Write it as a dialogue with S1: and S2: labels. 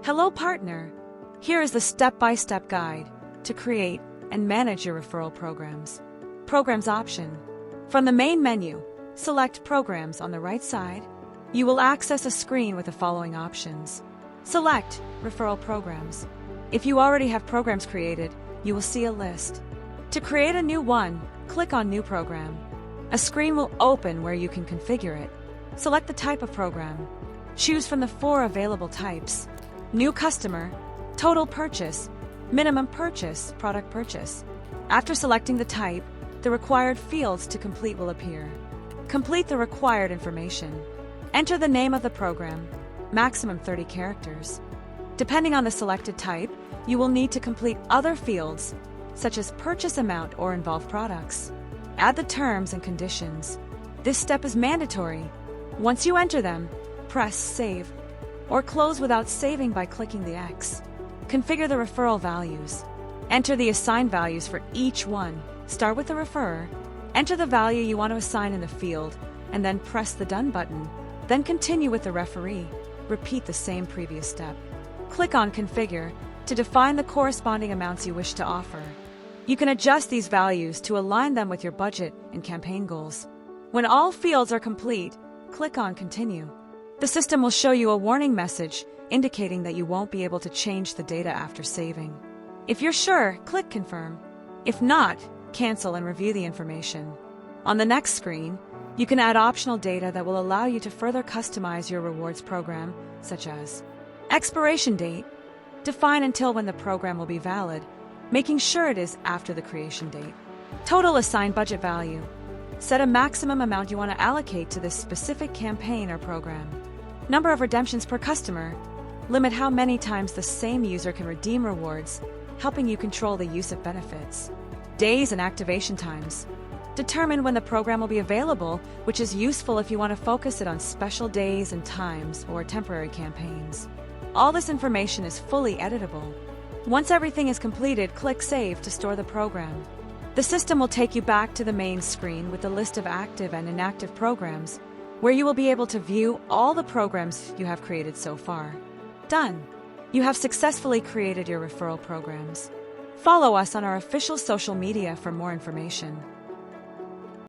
S1: Hello partner! Here is the step-by-step guide to create and manage your referral programs. Programs option. From the main menu, select Programs on the right side. You will access a screen with the following options. Select Referral Programs. If you already have programs created, you will see a list. To create a new one, click on New Program. A screen will open where you can configure it. Select the type of program. Choose from the 4 available types: New Customer, Total Purchase, Minimum Purchase, Product Purchase. After selecting the type, the required fields to complete will appear. Complete the required information. Enter the name of the program, maximum 30 characters. Depending on the selected type, you will need to complete other fields, such as purchase amount or involved products. Add the terms and conditions. This step is mandatory. Once you enter them, press Save, or close without saving by clicking the X. Configure the referral values. Enter the assigned values for each one. Start with the referrer. Enter the value you want to assign in the field, and then press the Done button. Then continue with the referee. Repeat the same previous step. Click on Configure to define the corresponding amounts you wish to offer. You can adjust these values to align them with your budget and campaign goals. When all fields are complete, click on Continue. The system will show you a warning message indicating that you won't be able to change the data after saving. If you're sure, click Confirm. If not, cancel and review the information. On the next screen, you can add optional data that will allow you to further customize your rewards program, such as expiration date. Define until when the program will be valid, making sure it is after the creation date. Total assigned budget value. Set a maximum amount you want to allocate to this specific campaign or program. Number of redemptions per customer. Limit how many times the same user can redeem rewards, helping you control the use of benefits. Days and activation times. Determine when the program will be available, which is useful if you want to focus it on special days and times or temporary campaigns. All this information is fully editable. Once everything is completed, click Save to store the program. The system will take you back to the main screen with a list of active and inactive programs, where you will be able to view all the programs you have created so far. Done! You have successfully created your referral programs. Follow us on our official social media for more information.